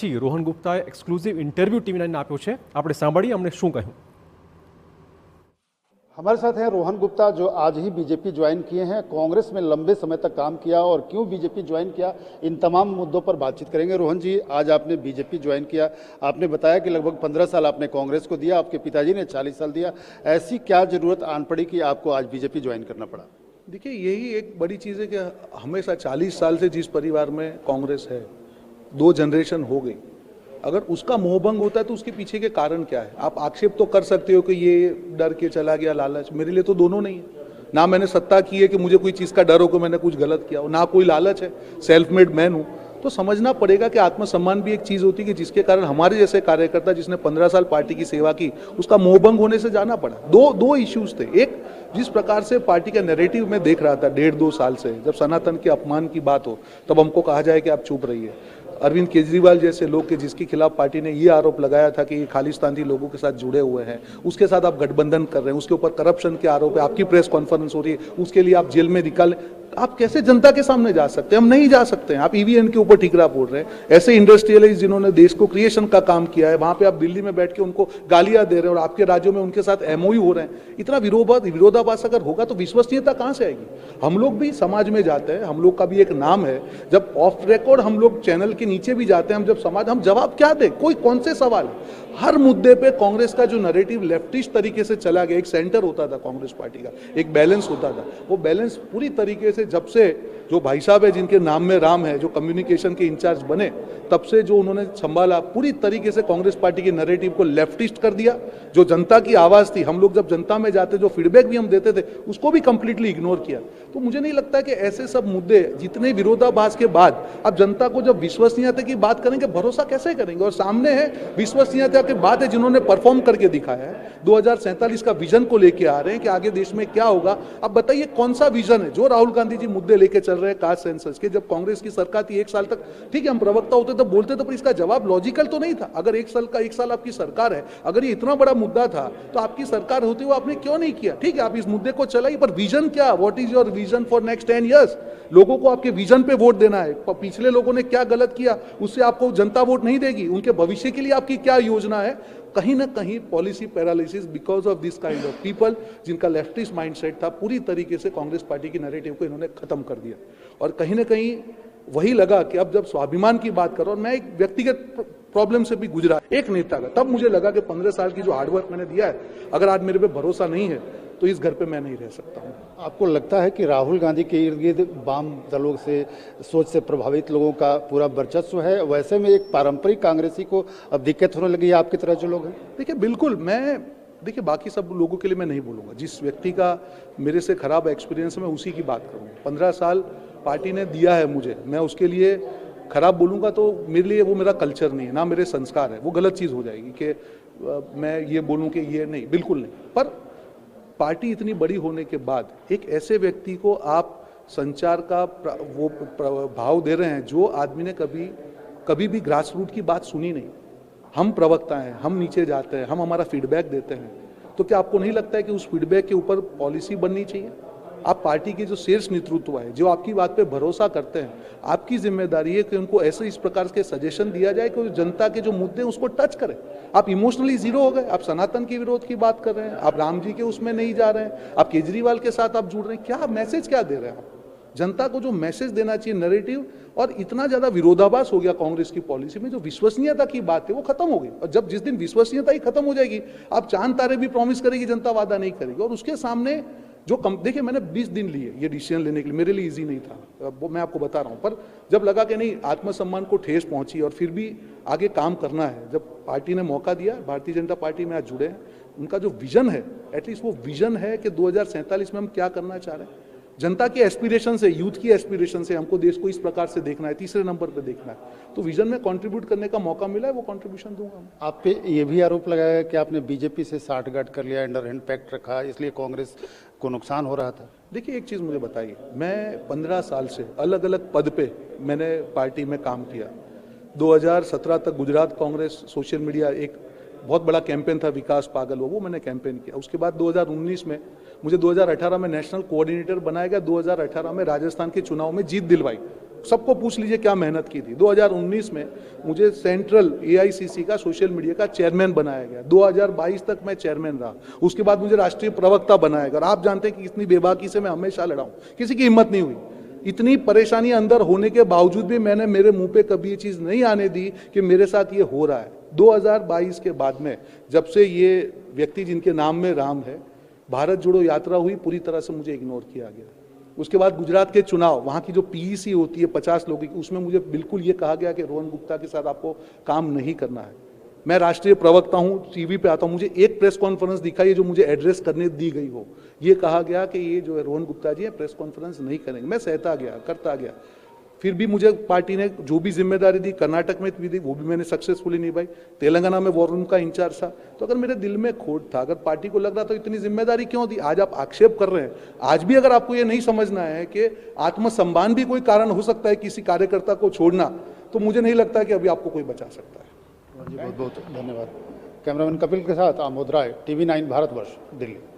પછી રોહન ગુપ્તાએ exclusive interview TV 9 ને આપ્યો છે। આપણે સાંભળીએ અમને શું કહ્યું। हमारे साथ हैं रोहन गुप्ता, जो आज ही बीजेपी ज्वाइन किए हैं। कांग्रेस में लंबे समय तक काम किया और क्यों बीजेपी ज्वाइन किया, इन तमाम मुद्दों पर बातचीत करेंगे। रोहन जी, आज आपने बीजेपी ज्वाइन किया, आपने बताया कि लगभग 15 साल आपने कांग्रेस को दिया, आपके पिताजी ने 40 साल दिया। ऐसी क्या जरूरत आन पड़ी कि आपको आज बीजेपी ज्वाइन करना पड़ा? देखिए, यही एक बड़ी चीज़ है कि हमेशा 40 साल से जिस परिवार में कांग्रेस है, 2 जनरेशन हो गई, अगर उसका मोहभंग होता है तो उसके पीछे के कारण क्या है। आप आक्षेप तो कर सकते हो कि ये डर के चला गया, लालच। मेरे लिए तो दोनों नहीं है। ना मैंने सत्ता की है कि मुझे कोई चीज़ का डर हो कि मैंने कुछ गलत किया हो, ना कोई लालच है। सेल्फ मेड मैन हूँ। तो समझना पड़ेगा कि आत्मसम्मान भी एक चीज़ होती है कि जिसके कारण हमारे जैसे कार्यकर्ता जिसने 15 साल पार्टी की सेवा की, उसका मोहभंग होने से जाना पड़ा। दो इश्यूज थे। एक, जिस प्रकार से पार्टी का नैरेटिव में देख रहा था 1.5-2 साल से, जब सनातन के अपमान की बात हो तब हमको कहा जाए कि आप चुप रहिए। अरविंद केजरीवाल जैसे लोग के जिसके खिलाफ पार्टी ने ये आरोप लगाया था कि ये खालिस्तानी लोगों के साथ जुड़े हुए हैं, उसके साथ आप गठबंधन कर रहे हैं, उसके ऊपर करप्शन के आरोप है, आपकी प्रेस कॉन्फ्रेंस हो रही है, उसके लिए आप जेल में निकालें। आप कैसे जनता के सामने जा सकते हैं? हम नहीं जा सकते हैं। आप ईवीएम के ऊपर ठीकरा फोड़ रहे हैं। ऐसे इंडस्ट्रियलिस्ट जिन्होंने देश को क्रिएशन का काम किया है, वहां पे आप दिल्ली में बैठ के उनको गालियां दे रहे हैं और आपके राज्यों में उनके साथ एमओयू हो रहे हैं। इतना विरोधाभास अगर होगा तो विश्वसनीयता कहां से आएगी? हम लोग भी समाज में जाते हैं, हम लोग का भी एक नाम है। जब ऑफ रिकॉर्ड हम लोग चैनल के नीचे भी जाते हैं, हम जवाब क्या दें? कोई कौन से सवाल? हर मुद्दे पे कांग्रेस का जो नैरेटिव लेफ्टिस्ट तरीके से चला गया, एक सेंटर होता था कांग्रेस पार्टी का, एक बैलेंस होता था। वो बैलेंस पूरी तरीके से जब से जो भाई साहब है जिनके नाम में राम है, जो कम्युनिकेशन के इंचार्ज बने, तब से जो उन्होंने संभाला, पूरी तरीके से कांग्रेस पार्टी के नैरेटिव को लेफ्टिस्ट कर दिया। जो जनता की आवाज थी, हम लोग जब जनता में जाते, जो फीडबैक भी हम देते थे, उसको भी कंप्लीटली इग्नोर किया। तो मुझे नहीं लगता कि ऐसे सब मुद्दे, जितने विरोधाभास के बाद अब जनता को जब विश्वसनीयता की बात करेंगे, भरोसा कैसे करेंगे? और सामने है विश्वसनीयता की बात है जिन्होंने परफॉर्म करके दिखाया है। 2047 का विजन को लेके आ रहे हैं कि आगे देश में क्या होगा। अब बताइए कौन सा विजन है? जो राहुल गांधी जी मुद्दे लेके चल रहे हैं कास्ट सेंसस के, जब कांग्रेस की सरकार थी 1 साल तक, ठीक है हम प्रवक्ता होते तो बोलते थे, पर इसका जवाब लॉजिकल तो नहीं था। अगर 1 साल आपकी सरकार है, अगर ये इतना बड़ा मुद्दा था तो आपकी सरकार होते हुए आपने क्यों नहीं किया? ठीक है आप इस मुद्दे को चलाइए, पर विजन क्या? What is your vision for next 10 years? लोगों को आपके विजन पे वोट देना है। पिछले लोगों ने क्या गलत किया उससे आपको जनता वोट नहीं देगी। उनके भविष्य के लिए आपकी क्या योजना है? कहीं ना कहीं policy paralysis because of this kind of people, जिनका लेफ्टिस्ट माइंडसेट था, पूरी तरीके से कांग्रेस पार्टी की नैरेटिव को इन्होंने खत्म कर दिया। और कहीं ना कहीं वही लगा कि अब जब स्वाभिमान की बात करो, और मैं एक व्यक्तिगत प्रॉब्लम से भी गुजरा एक नेता का, तब मुझे लगा कि 15 साल की जो हार्डवर्क मैंने दिया है, अगर आज मेरे पे भरोसा नहीं है तो इस घर पे मैं नहीं रह सकता हूँ। आपको लगता है कि राहुल गांधी के इर्द गिर्द वाम दलों से, सोच से प्रभावित लोगों का पूरा वर्चस्व है? वैसे में एक पारंपरिक कांग्रेसी को अब दिक्कत होने लगी है आपकी तरह जो लोग हैं? देखिए बिल्कुल, देखिए बाकी सब लोगों के लिए मैं नहीं बोलूँगा। जिस व्यक्ति का मेरे से खराब एक्सपीरियंस है मैं उसी की बात करूँगा। 15 साल पार्टी ने दिया है मुझे, मैं उसके लिए खराब बोलूँगा तो मेरे लिए वो मेरा कल्चर नहीं है, ना मेरे संस्कार है। वो गलत चीज़ हो जाएगी कि मैं ये बोलूँ कि ये नहीं, बिल्कुल नहीं। पर पार्टी इतनी बड़ी होने के बाद एक ऐसे व्यक्ति को आप संचार का वो भाव दे रहे हैं जो आदमी ने कभी भी ग्रास रूट की बात सुनी नहीं। हम प्रवक्ता हैं, हम नीचे जाते हैं, हम हमारा फीडबैक देते हैं। तो क्या आपको नहीं लगता है कि उस फीडबैक के ऊपर पॉलिसी बननी चाहिए? आप पार्टी के जो शीर्ष नेतृत्व है, जो आपकी बात पे भरोसा करते हैं, आपकी जिम्मेदारी है कि उनको ऐसे इस प्रकार के सजेशन दिया जाए कि जनता के जो मुद्दे हैं उसको टच करें। आप इमोशनली जीरो हो गए, आप सनातन के विरोध की बात कर रहे हैं, आप राम जी के उसमें नहीं जा रहे हैं, आप केजरीवाल के साथ आप जुड़ रहे हैं। क्या मैसेज क्या दे रहे हैं आप? जनता को जो मैसेज देना चाहिए नैरेटिव, और इतना ज्यादा विरोधाभास हो गया कांग्रेस की पॉलिसी में। जो विश्वसनीयता की बात है वो खत्म हो गई। और जब जिस दिन विश्वसनीयता ही खत्म हो जाएगी, आप चांद तारे भी प्रॉमिस करेगी, जनता वादा नहीं करेगी। और उसके सामने जो देखिए मैंने 20 दिन लिए ये डिसीजन लेने के लिए, मेरे लिए इजी नहीं था, वो मैं आपको बता रहा हूँ। पर जब लगा कि नहीं, आत्मसम्मान को ठेस पहुंची और फिर भी आगे काम करना है, जब पार्टी ने मौका दिया, भारतीय जनता पार्टी में आज जुड़े हैं, उनका जो विजन है, एटलीस्ट वो विजन है कि 2047 में हम क्या करना चाह रहे हैं। जनता की एस्पिरेशन से, यूथ की एस्पिरेशन से, हमको देश को इस प्रकार से देखना है, तीसरे नंबर पे देखना है। तो विजन में कंट्रीब्यूट करने का मौका मिला है, वो कंट्रीब्यूशन दूंगा। आप पे ये भी आरोप लगाया कि आपने बीजेपी से साठगांठ कर लिया, अंडर हैंड पैक्ट रखा, इसलिए कांग्रेस को नुकसान हो रहा था। देखिए एक चीज़ मुझे बताइए, मैं 15 साल से अलग अलग पद पे मैंने पार्टी में काम किया। 2017 तक गुजरात कांग्रेस सोशल मीडिया एक बहुत बड़ा कैंपेन था, विकास पागल वो मैंने कैंपेन किया। उसके बाद 2019 में मुझे 2018 में नेशनल कोऑर्डिनेटर बनाया गया, 2018 में राजस्थान के चुनाव में जीत दिलवाई। सबको पूछ लीजिए क्या मेहनत की थी। 2019 में मुझे सेंट्रल एआईसीसी का सोशल मीडिया का चेयरमैन बनाया गया, 2022 तक मैं चेयरमैन रहा, उसके बाद मुझे राष्ट्रीय प्रवक्ता बनाया गया। और आप जानते हैं कि इतनी बेबाकी से मैं हमेशा लड़ा हूं, किसी की हिम्मत नहीं हुई। इतनी परेशानी अंदर होने के बावजूद भी मैंने मेरे मुंह पे कभी ये चीज नहीं आने दी कि मेरे साथ ये हो रहा है। 2022 के बाद में जब से ये व्यक्ति जिनके नाम में राम है, भारत जोड़ो यात्रा हुई, पूरी तरह से मुझे इग्नोर किया गया। उसके बाद गुजरात के चुनाव, वहाँ की जो पीईसी होती है 50 लोगों की, उसमें मुझे बिल्कुल ये कहा गया कि रोहन गुप्ता के साथ आपको काम नहीं करना है। मैं राष्ट्रीय प्रवक्ता हूँ, टीवी पे आता हूँ, मुझे एक प्रेस कॉन्फ्रेंस दिखाई जो मुझे एड्रेस करने दी गई हो। ये कहा गया कि ये जो है रोहन गुप्ता जी है प्रेस कॉन्फ्रेंस नहीं करेंगे। मैं सहता गया, करता गया। फिर भी मुझे पार्टी ने जो भी जिम्मेदारी दी, कर्नाटक में भी दी, वो भी मैंने सक्सेसफुली निभाई। तेलंगाना में वॉर रूम का इंचार्ज था। तो अगर मेरे दिल में खोट था, अगर पार्टी को लग रहा था तो इतनी जिम्मेदारी क्यों दी? आज आप आक्षेप कर रहे हैं। आज भी अगर आपको ये नहीं समझना है कि आत्मसम्मान भी कोई कारण हो सकता है किसी कार्यकर्ता को छोड़ना, तो मुझे नहीं लगता कि अभी आपको कोई बचा सकता है। बहुत बहुत धन्यवाद। कैमरामैन कपिल के साथ आमोद राय, TV9 भारतवर्ष, दिल्ली।